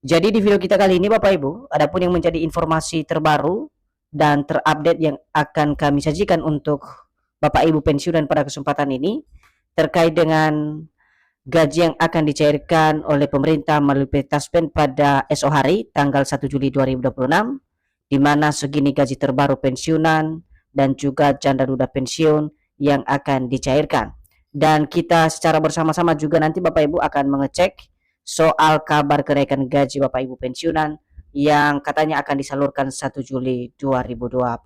Jadi di video kita kali ini Bapak Ibu, adapun yang menjadi informasi terbaru dan terupdate yang akan kami sajikan untuk Bapak Ibu pensiunan pada kesempatan ini terkait dengan gaji yang akan dicairkan oleh pemerintah melalui Taspen pada esok hari tanggal 1 Juli 2026, di mana segini gaji terbaru pensiunan dan juga janda duda pensiun yang akan dicairkan. Dan kita secara bersama-sama juga nanti Bapak Ibu akan mengecek soal kabar kenaikan gaji Bapak Ibu pensiunan yang katanya akan disalurkan 1 Juli 2026.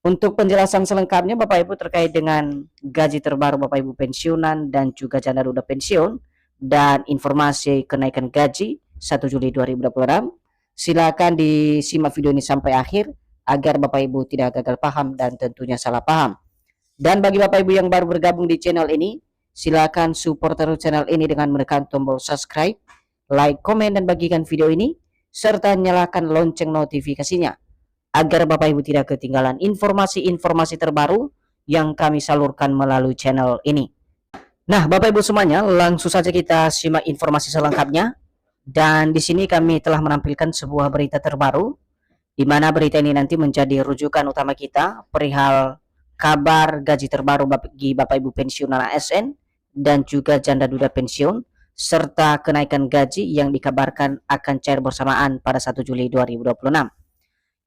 Untuk penjelasan selengkapnya Bapak Ibu terkait dengan gaji terbaru Bapak Ibu pensiunan dan juga janda duda pensiun dan informasi kenaikan gaji 1 Juli 2026, silakan disimak video ini sampai akhir agar Bapak Ibu tidak gagal paham dan tentunya salah paham. Dan bagi Bapak Ibu yang baru bergabung di channel ini, silakan support terus channel ini dengan menekan tombol subscribe, like, komen, dan bagikan video ini, serta nyalakan lonceng notifikasinya, agar Bapak Ibu tidak ketinggalan informasi-informasi terbaru yang kami salurkan melalui channel ini. Nah, Bapak Ibu semuanya, langsung saja kita simak informasi selengkapnya. Dan di sini kami telah menampilkan sebuah berita terbaru, di mana berita ini nanti menjadi rujukan utama kita perihal kabar gaji terbaru bagi Bapak Ibu pensiunan ASN dan juga janda duda pensiun, serta kenaikan gaji yang dikabarkan akan cair bersamaan pada 1 Juli 2026.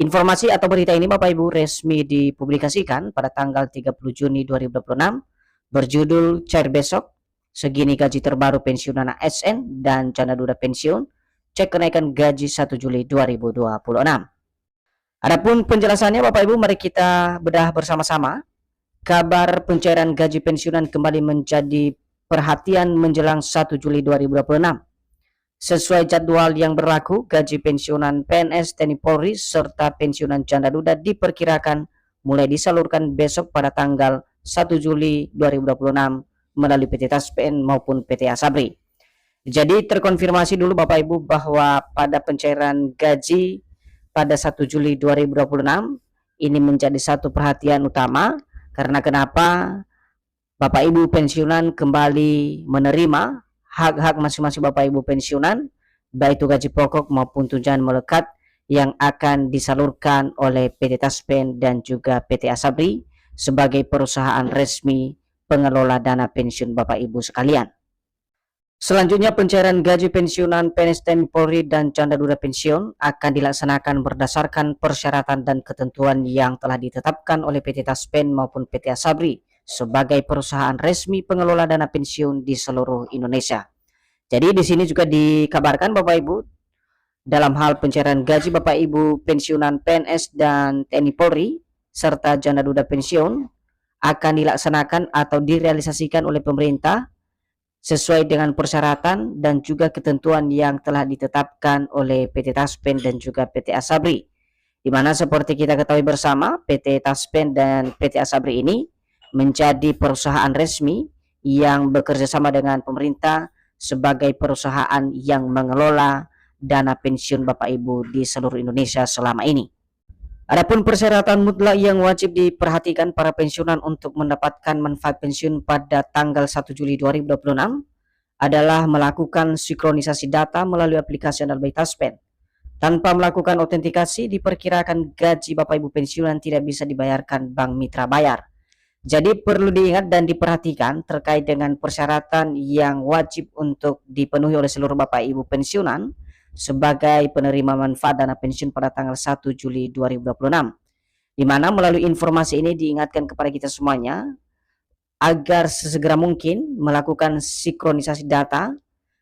Informasi atau berita ini Bapak Ibu resmi dipublikasikan pada tanggal 30 Juni 2026 berjudul Cair Besok, Segini Gaji Terbaru Pensiunan ASN dan Janda Duda Pensiun, Cek Kenaikan Gaji 1 Juli 2026. Adapun penjelasannya Bapak Ibu, mari kita bedah bersama-sama. Kabar pencairan gaji pensiunan kembali menjadi perhatian menjelang 1 Juli 2026. Sesuai jadwal yang berlaku, gaji pensiunan PNS, TNI Polri, serta pensiunan janda duda diperkirakan mulai disalurkan besok pada tanggal 1 Juli 2026 melalui PT Taspen maupun PT Asabri. Jadi terkonfirmasi dulu Bapak Ibu bahwa pada pencairan gaji pada 1 Juli 2026 ini menjadi satu perhatian utama, karena kenapa Bapak Ibu pensiunan kembali menerima hak-hak masing-masing Bapak Ibu pensiunan, baik itu gaji pokok maupun tunjangan melekat yang akan disalurkan oleh PT Taspen dan juga PT Asabri sebagai perusahaan resmi pengelola dana pensiun Bapak Ibu sekalian. Selanjutnya, pencairan gaji pensiunan PNS, TNI Polri dan janda duda pensiun akan dilaksanakan berdasarkan persyaratan dan ketentuan yang telah ditetapkan oleh PT Taspen maupun PT Asabri sebagai perusahaan resmi pengelola dana pensiun di seluruh Indonesia. Jadi di sini juga dikabarkan Bapak Ibu, dalam hal pencairan gaji Bapak Ibu pensiunan PNS dan TNI Polri serta janda duda pensiun akan dilaksanakan atau direalisasikan oleh pemerintah sesuai dengan persyaratan dan juga ketentuan yang telah ditetapkan oleh PT Taspen dan juga PT Asabri, di mana seperti kita ketahui bersama, PT Taspen dan PT Asabri ini menjadi perusahaan resmi yang bekerja sama dengan pemerintah sebagai perusahaan yang mengelola dana pensiun Bapak Ibu di seluruh Indonesia selama ini. Adapun persyaratan mutlak yang wajib diperhatikan para pensiunan untuk mendapatkan manfaat pensiun pada tanggal 1 Juli 2026 adalah melakukan sinkronisasi data melalui aplikasi Android Taspen. Tanpa melakukan autentikasi, diperkirakan gaji Bapak Ibu pensiunan tidak bisa dibayarkan Bank Mitra Bayar. Jadi perlu diingat dan diperhatikan terkait dengan persyaratan yang wajib untuk dipenuhi oleh seluruh Bapak Ibu pensiunan sebagai penerima manfaat dana pensiun pada tanggal 1 Juli 2026, di mana melalui informasi ini diingatkan kepada kita semuanya agar sesegera mungkin melakukan sinkronisasi data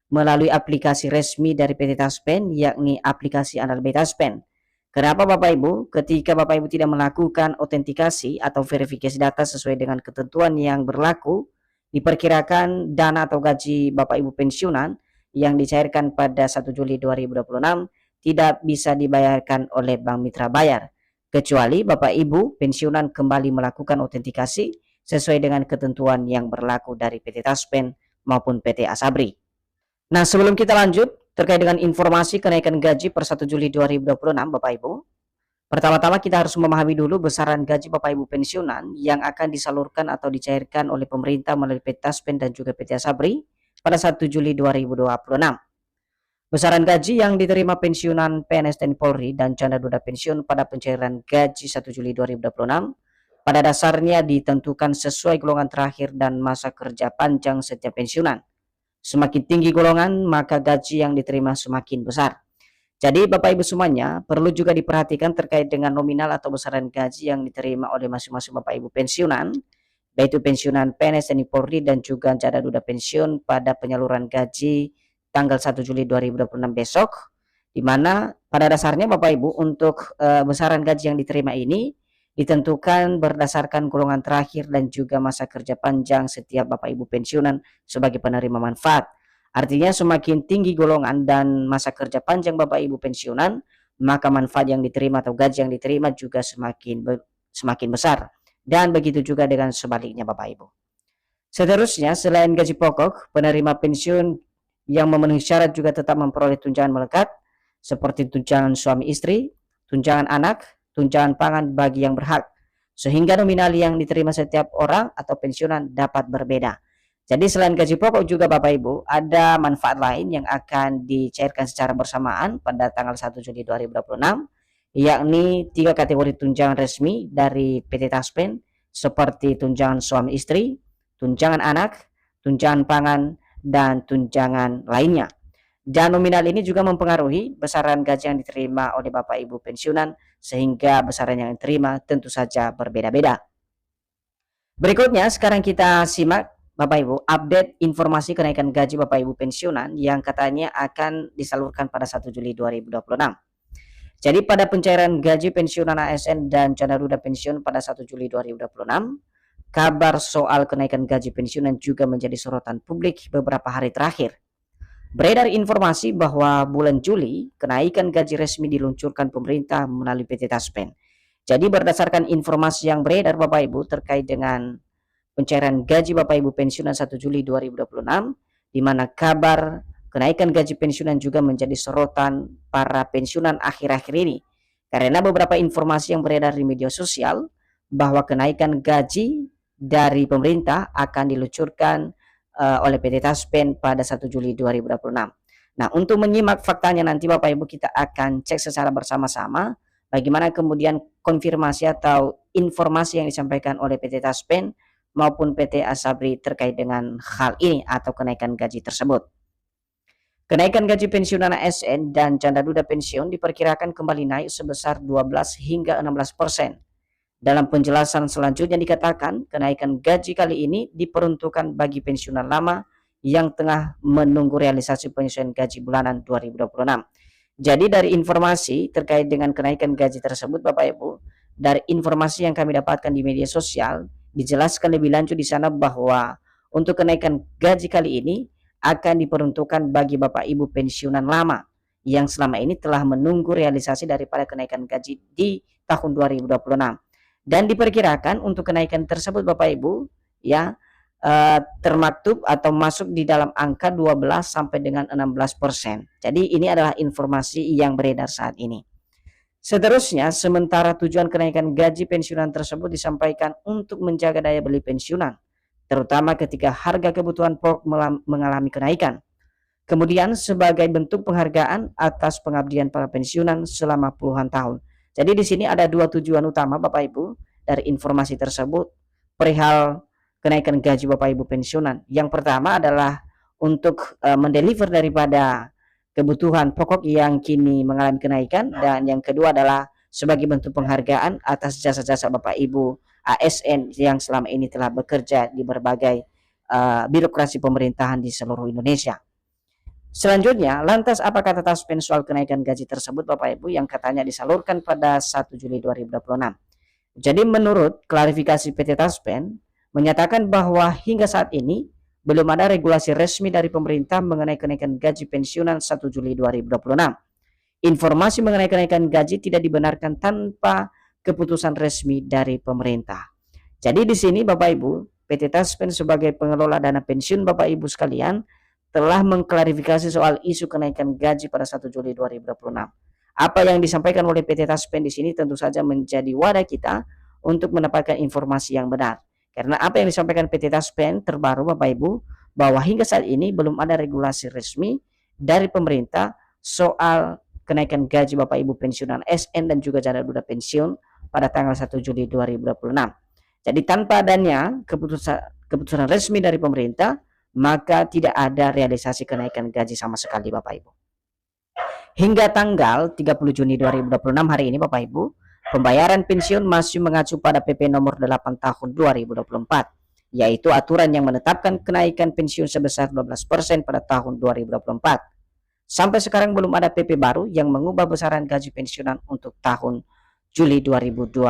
melalui aplikasi resmi dari PT Taspen, yakni aplikasi Android Taspen. Kenapa Bapak Ibu? Ketika Bapak Ibu tidak melakukan autentikasi atau verifikasi data sesuai dengan ketentuan yang berlaku, diperkirakan dana atau gaji Bapak Ibu pensiunan yang dicairkan pada 1 Juli 2026 tidak bisa dibayarkan oleh Bank Mitra Bayar, kecuali Bapak Ibu pensiunan kembali melakukan autentikasi sesuai dengan ketentuan yang berlaku dari PT Taspen maupun PT Asabri. Nah, sebelum kita lanjut terkait dengan informasi kenaikan gaji per 1 Juli 2026 Bapak Ibu, pertama-tama kita harus memahami dulu besaran gaji Bapak Ibu pensiunan yang akan disalurkan atau dicairkan oleh pemerintah melalui PT Taspen dan juga PT Asabri pada 1 Juli 2026. Besaran gaji yang diterima pensiunan PNS TNI Polri dan janda duda pensiun pada pencairan gaji 1 Juli 2026 pada dasarnya ditentukan sesuai golongan terakhir dan masa kerja panjang setiap pensiunan. Semakin tinggi golongan, maka gaji yang diterima semakin besar. Jadi Bapak Ibu semuanya perlu juga diperhatikan terkait dengan nominal atau besaran gaji yang diterima oleh masing-masing Bapak Ibu pensiunan, yaitu pensiunan PNS TNI Polri dan juga janda duda pensiun pada penyaluran gaji tanggal 1 Juli 2026 besok, di mana pada dasarnya Bapak Ibu untuk besaran gaji yang diterima ini ditentukan berdasarkan golongan terakhir dan juga masa kerja panjang setiap Bapak Ibu pensiunan sebagai penerima manfaat. Artinya semakin tinggi golongan dan masa kerja panjang Bapak Ibu pensiunan, maka manfaat yang diterima atau gaji yang diterima juga semakin besar. Dan begitu juga dengan sebaliknya Bapak Ibu. Seterusnya, selain gaji pokok, penerima pensiun yang memenuhi syarat juga tetap memperoleh tunjangan melekat seperti tunjangan suami istri, tunjangan anak, tunjangan pangan bagi yang berhak, sehingga nominal yang diterima setiap orang atau pensiunan dapat berbeda. Jadi selain gaji pokok juga Bapak Ibu, ada manfaat lain yang akan dicairkan secara bersamaan pada tanggal 1 Juli 2026, yakni 3 kategori tunjangan resmi dari PT Taspen seperti tunjangan suami istri, tunjangan anak, tunjangan pangan, dan tunjangan lainnya. Dan nominal ini juga mempengaruhi besaran gaji yang diterima oleh Bapak Ibu pensiunan, sehingga besaran yang diterima tentu saja berbeda-beda. Berikutnya sekarang kita simak Bapak Ibu update informasi kenaikan gaji Bapak Ibu pensiunan yang katanya akan disalurkan pada 1 Juli 2026. Jadi pada pencairan gaji pensiunan ASN dan janda duda pensiun pada 1 Juli 2026, kabar soal kenaikan gaji pensiunan juga menjadi sorotan publik beberapa hari terakhir. Beredar informasi bahwa bulan Juli kenaikan gaji resmi diluncurkan pemerintah melalui PT Taspen. Jadi berdasarkan informasi yang beredar Bapak Ibu terkait dengan pencairan gaji Bapak Ibu pensiunan 1 Juli 2026, di mana kabar kenaikan gaji pensiunan juga menjadi sorotan para pensiunan akhir-akhir ini. Karena beberapa informasi yang beredar di media sosial bahwa kenaikan gaji dari pemerintah akan diluncurkan oleh PT Taspen pada 1 Juli 2026. Nah, untuk menyimak faktanya nanti Bapak Ibu kita akan cek secara bersama-sama bagaimana kemudian konfirmasi atau informasi yang disampaikan oleh PT Taspen maupun PT Asabri terkait dengan hal ini atau kenaikan gaji tersebut. Kenaikan gaji pensiunan ASN dan janda duda pensiun diperkirakan kembali naik sebesar 12 hingga 16%. Dalam penjelasan selanjutnya dikatakan kenaikan gaji kali ini diperuntukkan bagi pensiunan lama yang tengah menunggu realisasi penyesuaian gaji bulanan 2026. Jadi dari informasi terkait dengan kenaikan gaji tersebut Bapak Ibu, dari informasi yang kami dapatkan di media sosial, dijelaskan lebih lanjut di sana bahwa untuk kenaikan gaji kali ini akan diperuntukkan bagi Bapak Ibu pensiunan lama yang selama ini telah menunggu realisasi daripada kenaikan gaji di tahun 2026. Dan diperkirakan untuk kenaikan tersebut Bapak Ibu ya termaktub atau masuk di dalam angka 12 sampai dengan 16%. Jadi ini adalah informasi yang beredar saat ini. Seterusnya, sementara tujuan kenaikan gaji pensiunan tersebut disampaikan untuk menjaga daya beli pensiunan, terutama ketika harga kebutuhan pokok mengalami kenaikan. Kemudian sebagai bentuk penghargaan atas pengabdian para pensiunan selama puluhan tahun. Jadi di sini ada dua tujuan utama Bapak Ibu dari informasi tersebut perihal kenaikan gaji Bapak Ibu pensiunan. Yang pertama adalah untuk mendeliver daripada kebutuhan pokok yang kini mengalami kenaikan, dan yang kedua adalah sebagai bentuk penghargaan atas jasa-jasa Bapak Ibu ASN yang selama ini telah bekerja di berbagai birokrasi pemerintahan di seluruh Indonesia. Selanjutnya, lantas apa kata Taspen soal kenaikan gaji tersebut Bapak Ibu yang katanya disalurkan pada 1 Juli 2026? Jadi menurut klarifikasi PT Taspen menyatakan bahwa hingga saat ini belum ada regulasi resmi dari pemerintah mengenai kenaikan gaji pensiunan 1 Juli 2026. Informasi mengenai kenaikan gaji tidak dibenarkan tanpa keputusan resmi dari pemerintah. Jadi di sini Bapak Ibu, PT Taspen sebagai pengelola dana pensiun Bapak Ibu sekalian telah mengklarifikasi soal isu kenaikan gaji pada 1 Juli 2026. Apa yang disampaikan oleh PT Taspen di sini tentu saja menjadi wadah kita untuk mendapatkan informasi yang benar. Karena apa yang disampaikan PT Taspen terbaru Bapak Ibu, bahwa hingga saat ini belum ada regulasi resmi dari pemerintah soal kenaikan gaji Bapak Ibu pensiunan SN dan juga janda duda pensiun pada tanggal 1 Juli 2026. Jadi tanpa adanya keputusan resmi dari pemerintah, maka tidak ada realisasi kenaikan gaji sama sekali Bapak Ibu. Hingga tanggal 30 Juni 2026 hari ini Bapak Ibu, pembayaran pensiun masih mengacu pada PP nomor 8 tahun 2024, yaitu aturan yang menetapkan kenaikan pensiun sebesar 12% pada tahun 2024. Sampai sekarang belum ada PP baru yang mengubah besaran gaji pensiunan untuk tahun Juli 2026.